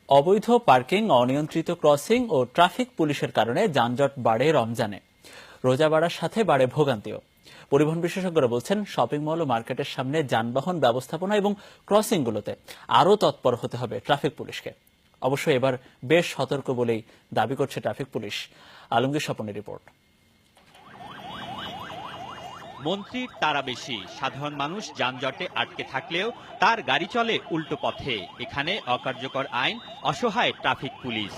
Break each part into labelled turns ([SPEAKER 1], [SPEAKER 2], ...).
[SPEAKER 1] অবৈধ পার্কিং, অনিয়ন্ত্রিত ক্রসিং ও ট্রাফিক পুলিশের কারণে যানজট বাড়ে রমজানে। রোজা বাড়ার সাথে বাড়ে ভোগান্তিও। পরিবহন বিশেষজ্ঞরা বলছেন, শপিং মল ও মার্কেটের সামনে যানবাহন ব্যবস্থাপনা এবং ক্রসিংগুলোতে আরও তৎপর হতে হবে ট্রাফিক পুলিশকে। অবশ্য এবার বেশ সতর্ক বলেই দাবি করছে ট্রাফিক পুলিশ। আলমগীর স্বপনের রিপোর্ট।
[SPEAKER 2] মন্ত্রীর তারা বেশি, সাধারণ মানুষ যানজটে আটকে থাকলেও তার গাড়ি চলে উল্টো পথে। এখানে অকার্যকর আইন, অসহায় ট্রাফিক পুলিশ।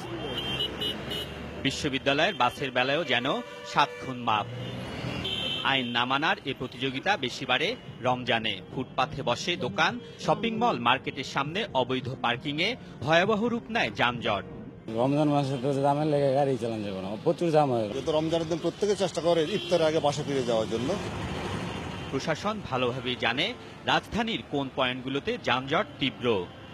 [SPEAKER 2] বিশ্ববিদ্যালয়ের বাসের বেলায়ও যেন 7 খুন মাপ। আইন না মানার এ প্রতিযোগিতা বেশি বাড়ে রমজানে। ফুটপাথে বসে দোকান, শপিং মল, মার্কেটের সামনে অবৈধ পার্কিংয়ে ভয়াবহ রূপ নেয় যানজট।
[SPEAKER 3] রমজান মাসে তো জামের লেগে গাড়ি চালানো যাবে না, প্রচুর জাম হয়।
[SPEAKER 4] রমজানের দিন প্রত্যেকে চেষ্টা করে ইফতারের আগে বাসা ফিরে যাওয়ার জন্য।
[SPEAKER 2] প্রশাসন ভালোভাবেই জানে রাজধানীর কোন পয়েন্টগুলোতে যানজট তীব্র।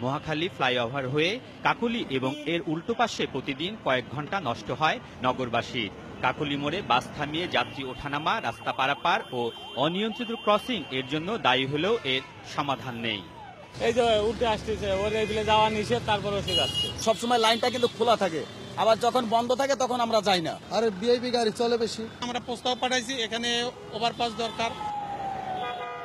[SPEAKER 2] মহাখালী ফ্লাইওভার হয়ে কাকলী এবং এর উল্টো পাশে প্রতিদিন কয়েক ঘন্টা নষ্ট হয় নগরবাসীর। কাকলী মোড়ে বাস থামিয়ে যাত্রী ওঠানামা, রাস্তা পারাপার ও অনিয়ন্ত্রিত ক্রসিং এর জন্য দায়ী হলেও এর সমাধান নেই।
[SPEAKER 3] এই যে উঠে আসতেছে, ওর এগুলো যাওয়া নিষেধ, তারপরে সে যাচ্ছে।
[SPEAKER 5] সবসময় লাইনটা কিন্তু খোলা থাকে, আবার যখন বন্ধ থাকে তখন আমরা যাই না।
[SPEAKER 4] আর ভিআইপি গাড়ি চলে বেশি।
[SPEAKER 6] আমরা প্রস্তাব পাঠাইছি, এখানে ওভারপাস দরকার।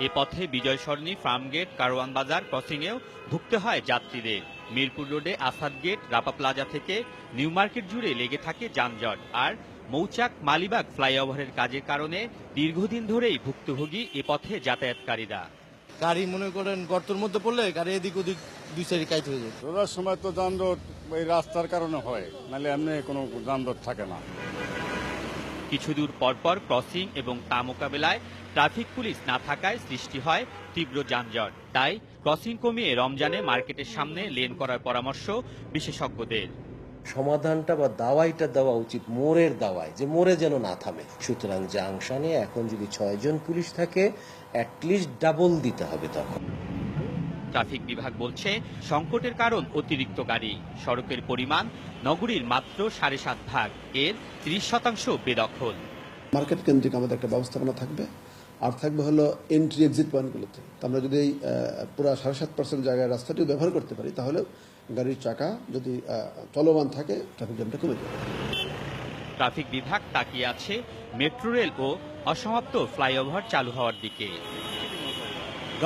[SPEAKER 2] এ পথে বিজয় সরণি, ফার্মগেট, কারওয়ান বাজার ক্রসিংয়েও ভুগতে হয় যাত্রীদের। মিরপুর রোডে আসাদ গেট, রাপা প্লাজা থেকে নিউ মার্কেট জুড়ে লেগে থাকে যানজট। আর মৌচাক, মালিবাগ ফ্লাইওভারের কাজের কারণে দীর্ঘদিন ধরেই ভুক্তভোগী এ পথে যাতায়াতকারীরা।
[SPEAKER 5] গাড়ি মনে করেন গর্তের মধ্যে পড়লে গাড়ি এদিক ওদিক দুই সাইড কাইট হয়ে যায়।
[SPEAKER 4] রোজার সময় তো যানজট এই রাস্তার কারণে হয়, নাহলে এমনি কোনো যানজট থাকে না।
[SPEAKER 2] কিছু দূর পরপর ক্রসিং এবং তা মোকাবেলায় ট্রাফিক পুলিশ না থাকায় সৃষ্টি হয় তীব্র যানজট। তাই ক্রসিং কমিয়ে রমজানে মার্কেটের সামনে লেন করার পরামর্শ বিশেষজ্ঞদের।
[SPEAKER 7] সমাধানটা বা দাওয়াইটা দেওয়া উচিত মোড়ের দাওয়ায়, যে মোড়ে যেন না থামে। সুতরাং জাংশনে এখন যদি 6 জন পুলিশ থাকে, অ্যাটলিস্ট ডাবল দিতে হবে তখন।
[SPEAKER 2] ট্রাফিক বিভাগ বলছে, সংকটের কারণ অতিরিক্ত গাড়ি। সড়কের পরিমাণ নগরীর মাত্র 7.5 ভাগ, এর 30% বেদখল।
[SPEAKER 8] মার্কেট কেন্দ্রিক আমাদের একটা ব্যবস্থাপনা থাকবে, আর থাকবে হলো এন্ট্রি এক্সিট পয়েন্টগুলোতে। আমরা যদি এই পুরো 7.5% জায়গায় রাস্তাটিও ব্যবহার করতে পারি, তাহলে গাড়ির চাকা যদি চলমান থাকে, ট্রাফিক জ্যামটা কমে যাবে।
[SPEAKER 2] ট্রাফিক বিভাগ তাকিয়ে আছে মেট্রো রেল ও অসমাপ্ত ফ্লাইওভার চালু হওয়ার দিকে।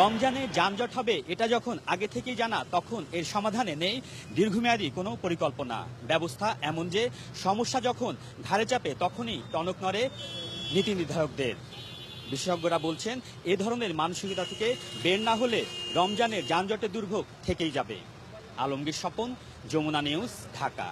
[SPEAKER 2] রমজানে যানজট হবে এটা যখন আগে থেকেই জানা, তখন এর সমাধানে নেই দীর্ঘমেয়াদী কোনো পরিকল্পনা। ব্যবস্থা এমন যে সমস্যা যখন ঘাড়ে চাপে, তখনই টনক নড়ে নীতি নির্ধারকদের। বিশেষজ্ঞরা বলছেন, এ ধরনের মানসিকতা থেকে বের না হলে রমজানের যানজটের দুর্ভোগ থেকেই যাবে। আলমগীর স্বপন, যমুনা নিউজ, ঢাকা।